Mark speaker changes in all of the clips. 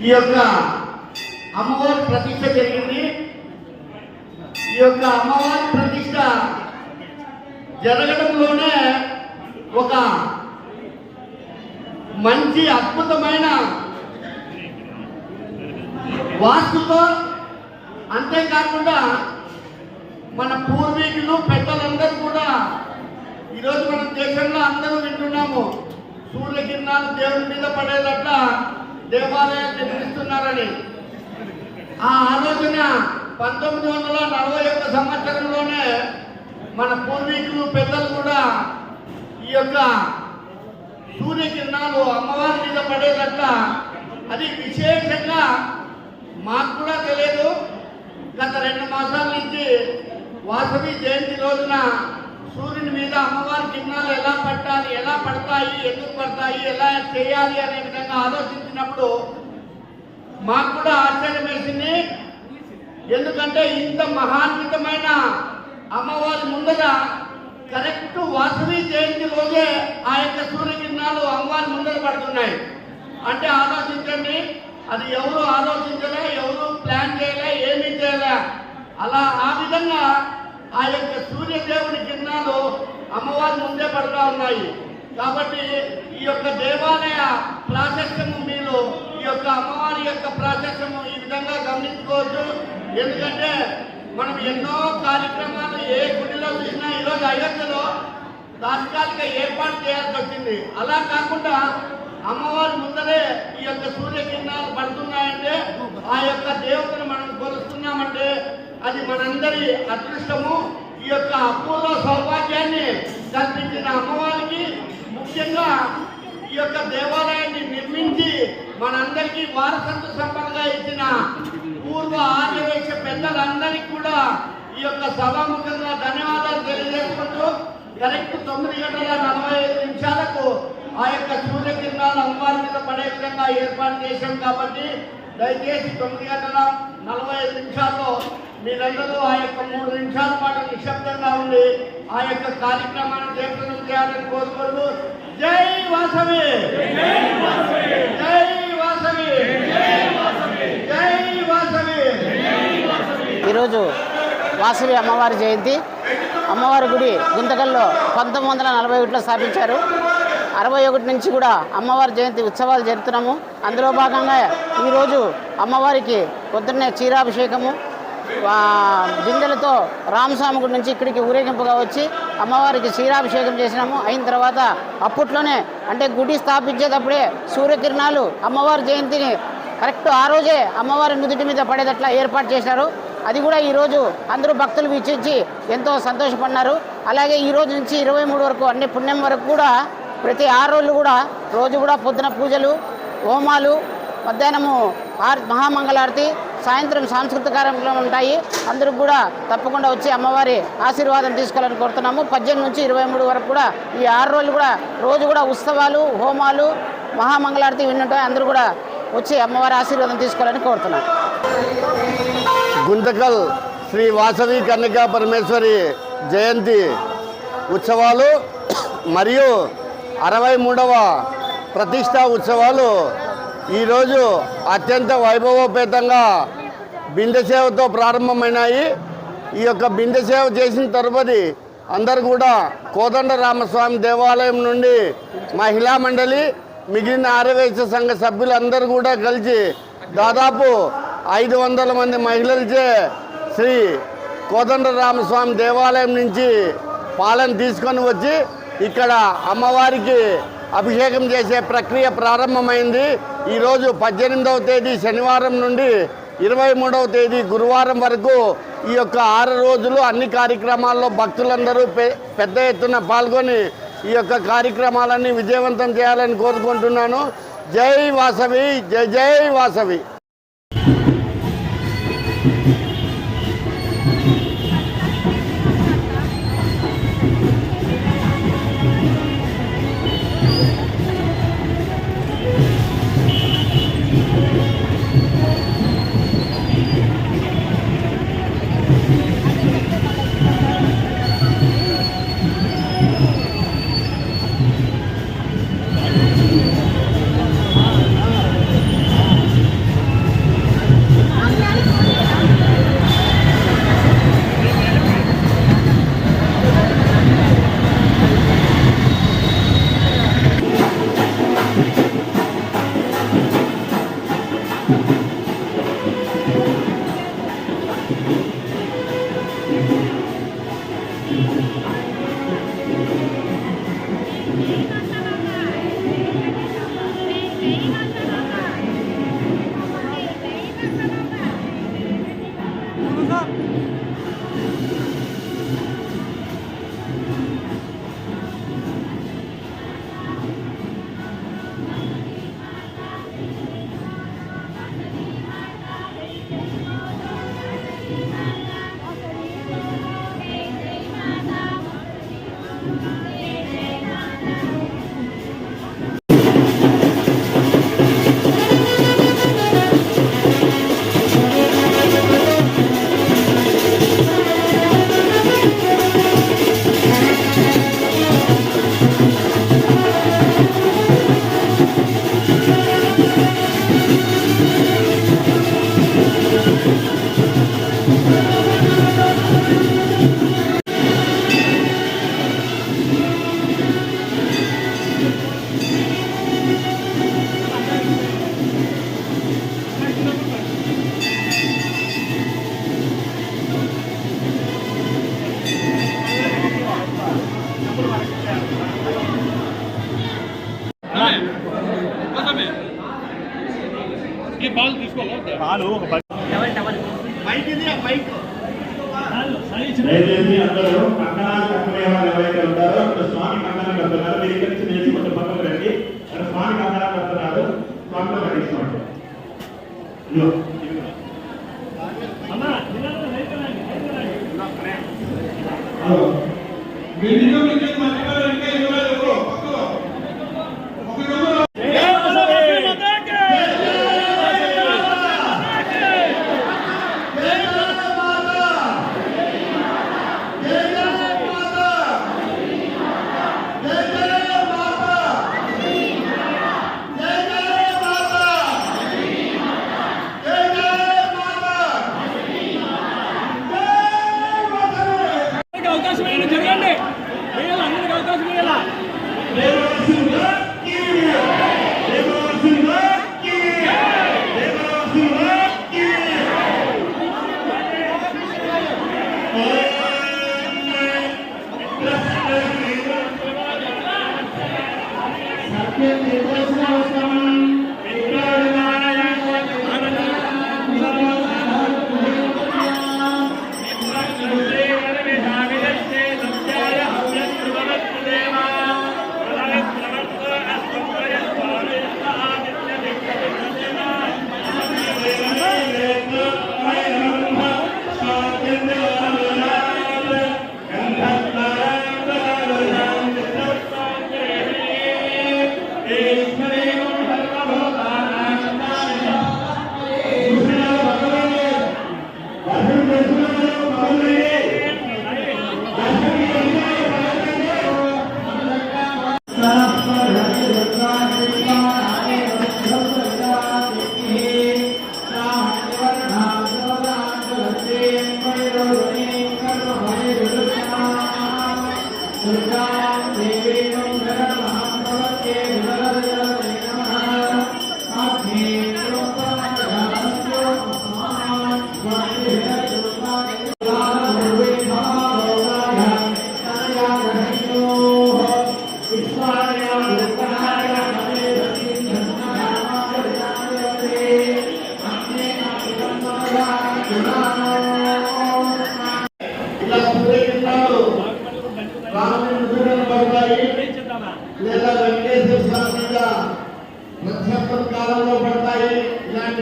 Speaker 1: ఈ యొక్క అమ్మవారి ప్రతిష్ట జరిగింది. ఈ యొక్క అమ్మవారి ప్రతిష్ట జరగడంలోనే ఒక మంచి అద్భుతమైన వాస్తుతో, అంతేకాకుండా మన పూర్వీకులు పెద్దలందరూ కూడా ఈరోజు మన దేశంలో అందరూ వింటున్నాము, సూర్యకిరణాలు దేవుని మీద పడేదట్ల దేవాలయాలు నిర్మిస్తున్నారని. ఆ ఆలోచన 1941 సంవత్సరంలోనే మన పూర్వీకులు పెద్దలు కూడా ఈ యొక్క సూర్యకిరణాలు అమ్మవారి మీద పడేదట్ల, అది విశేషంగా మాకు కూడా తెలియదు. గత 2 మాసాల నుంచి వాసవి జయంతి రోజున సూర్యుని మీద అమ్మవారి కిరణాలు ఎలా పట్టాలి, ఎలా పడతాయి, ఎందుకు పడతాయి, ఎలా చేయాలి అనే విధంగా ఆలోచించినప్పుడు మాకు కూడా ఆశ్చర్యం వేసింది. ఎందుకంటే ఇంత మహాన్వితమైన అమ్మవారి ముందర కరెక్ట్ వాసవి జయంతి రోజే ఆ యొక్క సూర్యకిరణాలు అమ్మవారి ముందర పడుతున్నాయి అంటే ఆలోచించండి, అది ఎవరు ఆలోచించలే, ఎవరు ప్లాన్ చేయలే, ఏమీ చేయలే. అలా ఆ విధంగా ఆ యొక్క సూర్యదేవుని కిరణాలు అమ్మవారి ముందే పడుతూ ఉన్నాయి. కాబట్టి ఈ యొక్క దేవాలయ ప్రాశస్త్యము మీరు ఈ యొక్క అమ్మవారి యొక్క ప్రాశస్త్యము ఈ విధంగా గమనించుకోవచ్చు. ఎందుకంటే మనం ఎన్నో కార్యక్రమాలు ఏ గుడిలో చూసినా ఈరోజు అయోధ్యలో తాత్కాలిక ఏర్పాటు చేయాల్సి వచ్చింది. అలా కాకుండా అమ్మవారి ముందరే ఈ యొక్క సూర్యకిరణాలు పడుతున్నాయంటే ఆ యొక్క దేవతను మనం కొలుస్తున్నామంటే అది మనందరి అదృష్టము. ఈ యొక్క అపూర్వ సౌభాగ్యాన్ని కల్పించిన అమ్మవారికి, ముఖ్యంగా ఈ యొక్క దేవాలయాన్ని నిర్మించి మనందరికీ వారసత్వ సంపదగా ఇచ్చిన పూర్వ ఆర్యవైశ్య పెద్దలందరికీ కూడా ఈ యొక్క సభాముఖంగా ధన్యవాదాలు తెలియజేసుకుంటూ కరెక్ట్ 9:45 ఆ యొక్క సూర్యకిరణాలు అమ్మవారి మీద పడే విధంగా ఏర్పాటు చేశాం. కాబట్టి దయచేసి 9:45 మీరందరూ ఆ యొక్క 3 నిమిషాల పాటు నిశ్శబ్దంగా ఉండి ఆ యొక్క కార్యక్రమాన్ని జయప్రదం చేయాలని కోరుకుంటూ జై వాసవి, జై వాసవి, జై వాసవి.
Speaker 2: ఈరోజు వాసవి అమ్మవారి జయంతి. అమ్మవారి గుడి గుంతకల్లో 1941లో స్థాపించారు. 61 నుంచి కూడా అమ్మవారి జయంతి ఉత్సవాలు జరుపుతున్నాము. అందులో భాగంగా ఈరోజు అమ్మవారికి పొద్దున్నే క్షీరాభిషేకము బిందెలతో రామస్వామి గుడి నుంచి ఇక్కడికి ఊరేగింపుగా వచ్చి అమ్మవారికి క్షీరాభిషేకం చేసినాము. అయిన తర్వాత అప్పట్లోనే అంటే గుడి స్థాపించేటప్పుడే సూర్యకిరణాలు అమ్మవారి జయంతిని కరెక్ట్ ఆ రోజే అమ్మవారి నుదుటి మీద పడేటట్లా ఏర్పాటు చేశారు. అది కూడా ఈరోజు అందరూ భక్తులు వీక్షించి ఎంతో సంతోషపడినారు. అలాగే ఈ రోజు నుంచి 23 వరకు అన్ని పుణ్యం వరకు కూడా ప్రతి 6 రోజులు కూడా రోజు కూడా పొద్దున పూజలు, హోమాలు, మధ్యాహ్నము మహామంగళారతి, సాయంత్రం సాంస్కృతిక కార్యక్రమాలు ఉంటాయి. అందరూ కూడా తప్పకుండా వచ్చి అమ్మవారి ఆశీర్వాదం తీసుకోవాలని కోరుతున్నాము. 18 నుంచి 23 వరకు కూడా ఈ 6 రోజులు కూడా రోజు కూడా ఉత్సవాలు, హోమాలు, మహామంగళారతి విన్నుంటాయి. అందరూ కూడా వచ్చి అమ్మవారి ఆశీర్వాదం తీసుకోవాలని కోరుతున్నాను.
Speaker 1: గుంతకల్ శ్రీ వాసవి కన్యకా పరమేశ్వరి జయంతి ఉత్సవాలు మరియు 63వ ప్రతిష్టా ఉత్సవాలు ఈరోజు అత్యంత వైభవోపేతంగా బిందె సేవతో ప్రారంభమైనాయి. ఈ యొక్క బిందె సేవ చేసిన తరువాత అందరూ కూడా కోదండరామస్వామి దేవాలయం నుండి మహిళా మండలి, మిగిలిన ఆర్యవైశ్య సంఘ సభ్యులందరూ కూడా కలిసి దాదాపు 500 మంది మహిళలచే శ్రీ కోదండరామస్వామి దేవాలయం నుంచి పాలన తీసుకొని వచ్చి ఇక్కడ అమ్మవారికి అభిషేకం చేసే ప్రక్రియ ప్రారంభమైంది. ఈరోజు 18వ తేదీ శనివారం నుండి 23వ తేదీ గురువారం వరకు ఈ యొక్క 6 రోజులు అన్ని కార్యక్రమాల్లో భక్తులందరూ పెద్ద ఎత్తున పాల్గొని ఈ యొక్క కార్యక్రమాలన్నీ విజయవంతం చేయాలని కోరుకుంటున్నాను. జై వాసవి, జై జై వాసవి.
Speaker 3: దయచేసి అందరూ కంకణాలు కట్టుకునే వాళ్ళు ఎవరైతే ఉంటారో ఇక్కడ స్వామి కంకణం కడుతున్నారు. మీరు ఇక్కడి నుంచి నిలిచి కొంచెం పక్కకు రండి. అక్కడ స్వామి కంకణం కడుతున్నారు. స్వామితో కట్టించుకోండి.
Speaker 4: అవకాశం జరగండి, అందరికి అవకాశం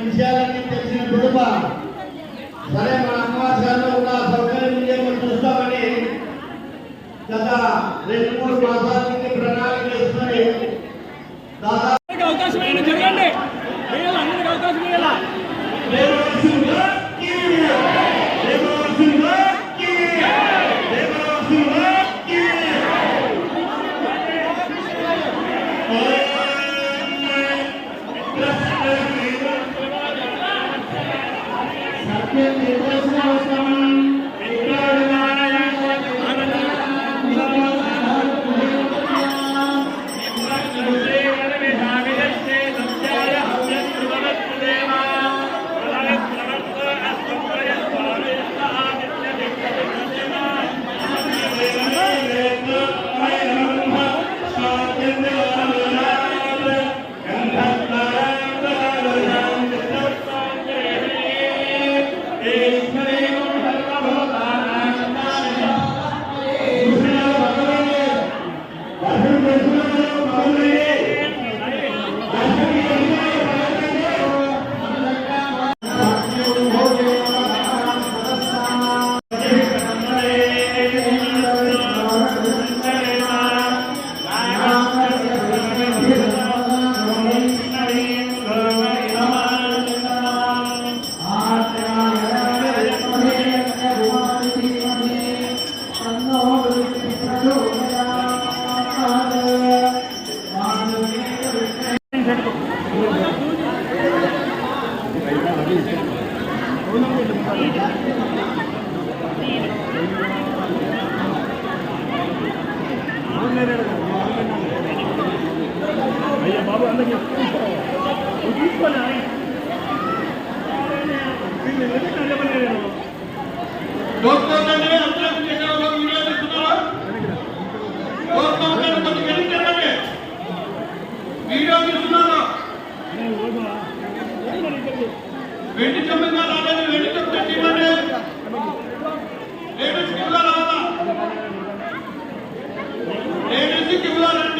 Speaker 1: విషయాలన్నీ తెలిసిన కుటుంబ సరే మన అమ్మవారి గారిలో కూడా సౌకర్యం వినియోగం చూస్తామని గత 2-3 మాసాల నుంచి ప్రణాళిక వేసుకొని దాదాపు
Speaker 4: అవకాశం జరగండి అందరికి అవకాశం ఇవ్వాలా అయ్యా బాబు అందరికి తీసుకోలే
Speaker 1: వీడియో తీస్తున్నారు వెండి చెమ్మిగా రాలేదు వెండి చెప్తే ఇవ్వండి లేడీస్కి ఇవ్వాలా లేడీస్కి ఇవ్వాలండి